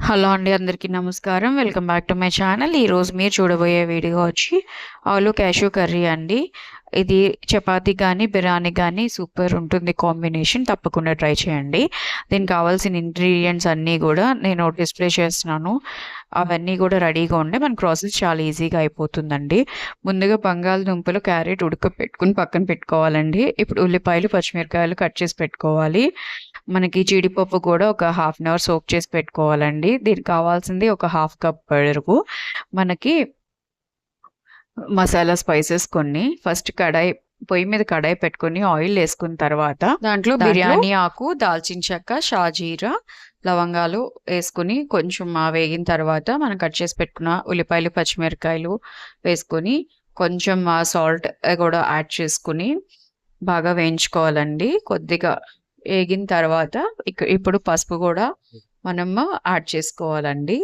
Hello అండి, అందరికీ నమస్కారం. Welcome back to my channel. ఈరోజు మీరు చూడబోయే వీడియో వచ్చి ఆలు క్యాష్యూ కర్రీ అండి. ఇది చపాతీ కానీ బిర్యానీ కానీ సూపర్ ఉంటుంది కాంబినేషన్. తప్పకుండా ట్రై చేయండి. దీనికి కావాల్సిన ఇంగ్రీడియంట్స్ అన్నీ కూడా నేను డిస్ప్లే చేస్తున్నాను. అవన్నీ కూడా రెడీగా ఉండే మన ప్రాసెస్ చాలా ఈజీగా అయిపోతుందండి. ముందుగా బంగాళదుంపలు, క్యారెట్ ఉడకపెట్టుకుని పక్కన పెట్టుకోవాలండి. ఇప్పుడు ఉల్లిపాయలు, పచ్చిమిరకాయలు కట్ చేసి పెట్టుకోవాలి. మనకి జీడిపప్పు కూడా ఒక హాఫ్ అన్ అవర్ సోక్ చేసి పెట్టుకోవాలండి. దీనికి కావాల్సింది ఒక హాఫ్ కప్ పెరుగు. మనకి మసాలా స్పైసెస్ కొన్ని ఫస్ట్ పొయ్యి మీద కడాయి పెట్టుకొని ఆయిల్ వేసుకున్న తర్వాత దాంట్లో బిర్యానీ ఆకు, దాల్చిన చెక్క, షాజీరా, లవంగాలు వేసుకుని కొంచెం వేగిన తర్వాత మనం కట్ చేసి పెట్టుకున్న ఉల్లిపాయలు, పచ్చిమిరకాయలు వేసుకొని కొంచెం సాల్ట్ కూడా యాడ్ చేసుకుని బాగా వేయించుకోవాలండి. కొద్దిగా వేగిన తర్వాత ఇప్పుడు పసుపు కూడా మనము యాడ్ చేసుకోవాలండి.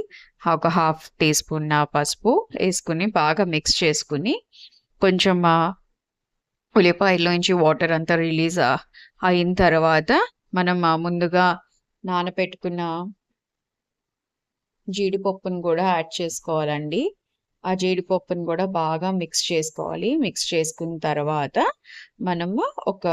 ఒక హాఫ్ టీ స్పూన్ పసుపు వేసుకుని బాగా మిక్స్ చేసుకుని కొంచెం ఉల్లిపాయల్లోంచి వాటర్ అంతా రిలీజ్ అయిన తర్వాత మనం ముందుగా నానబెట్టుకున్న జీడిపప్పును కూడా యాడ్ చేసుకోవాలండి. ఆ జీడిపప్పును కూడా బాగా మిక్స్ చేసుకోవాలి. మిక్స్ చేసుకున్న తర్వాత మనము ఒక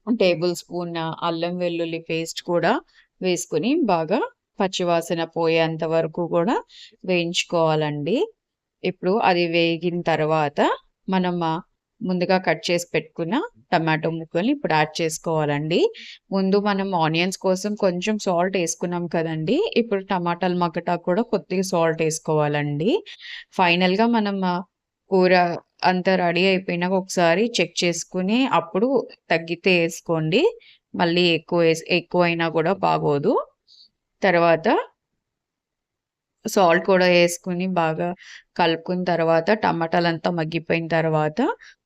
టేబుల్ స్పూన్ అల్లం వెల్లుల్లి పేస్ట్ కూడా వేసుకుని బాగా పచ్చివాసన పోయేంత వరకు కూడా వేయించుకోవాలండి. ఇప్పుడు అది వేగిన తర్వాత మనం ముందుగా కట్ చేసి పెట్టుకున్న టమాటో ముక్కల్ని ఇప్పుడు యాడ్ చేసుకోవాలండి. ముందు మనం ఆనియన్స్ కోసం కొంచెం సాల్ట్ వేసుకున్నాం కదండి. ఇప్పుడు టమాటాలు మగ్గటా కూడా కొద్దిగా సాల్ట్ వేసుకోవాలండి. ఫైనల్గా మనం కూర అంతా రెడీ అయిపోయినాక ఒకసారి చెక్ చేసుకుని అప్పుడు తగ్గితే వేసుకోండి. మళ్ళీ ఎక్కువైనా కూడా బాగోదు. తర్వాత సాల్ట్ కూడా వేసుకుని బాగా కలుపుకున్న తర్వాత టమాటాలంతా మగ్గిపోయిన తర్వాత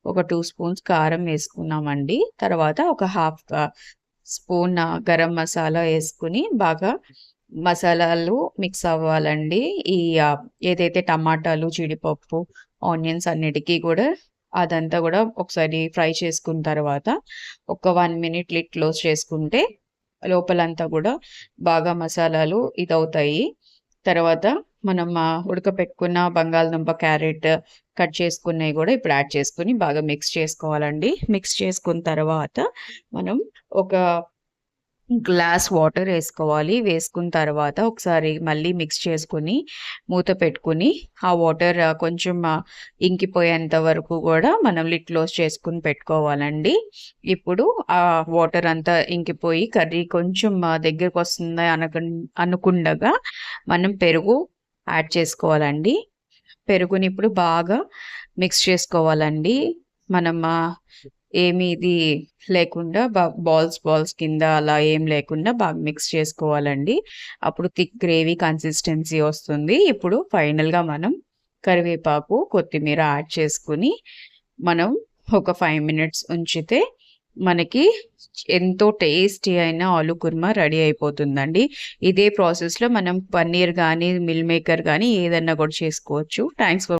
ఒక 2 స్పూన్స్ కారం వేసుకున్నామండి. తర్వాత ఒక హాఫ్ స్పూన్ గరం మసాలా వేసుకుని బాగా మసాలాలు మిక్స్ అవ్వాలండి. ఏదైతే టమాటాలు, జీడిపప్పు, ఆనియన్స్ అన్నిటికీ కూడా అదంతా కూడా ఒకసారి ఫ్రై చేసుకున్న తర్వాత ఒక 1 మినిట్ లిడ్ క్లోజ్ చేసుకుంటే లోపలంతా కూడా బాగా మసాలాలు ఇదవుతాయి. తర్వాత మనం ఉడకపెట్టుకున్న బంగాళదుంప, క్యారెట్ కట్ చేసుకున్నవి కూడా ఇప్పుడు యాడ్ చేసుకుని బాగా మిక్స్ చేసుకోవాలండి. మిక్స్ చేసుకున్న తర్వాత మనం ఒక గ్లాస్ వాటర్ వేసుకోవాలి. వేసుకున్న తర్వాత ఒకసారి మళ్ళీ మిక్స్ చేసుకుని మూత పెట్టుకుని ఆ వాటర్ కొంచెం ఇంకిపోయేంత వరకు కూడా మనం లిడ్ క్లోజ్ చేసుకుని పెట్టుకోవాలండి. ఇప్పుడు ఆ వాటర్ అంతా ఇంకిపోయి కర్రీ కొంచెం దగ్గరకు వస్తుంది అనుకుండగా మనం పెరుగు యాడ్ చేసుకోవాలండి. పెరుగుని ఇప్పుడు బాగా మిక్స్ చేసుకోవాలండి. మనం ఏమి ఇది లేకుండా బాల్స్ కింద అలా ఏం లేకుండా బాగా మిక్స్ చేసుకోవాలండి. అప్పుడు థిక్ గ్రేవీ కన్సిస్టెన్సీ వస్తుంది. ఇప్పుడు ఫైనల్గా మనం కరివేపాకు, కొత్తిమీర యాడ్ చేసుకుని మనం ఒక 5 మినిట్స్ ఉంచితే మనకి ఎంతో టేస్టీ అయిన ఆలు కుర్మా రెడీ అయిపోతుందండి. ఇదే ప్రాసెస్లో మనం పన్నీర్ కానీ, మిల్ మేకర్ కానీ ఏదన్నా కూడా చేసుకోవచ్చు. Thanks for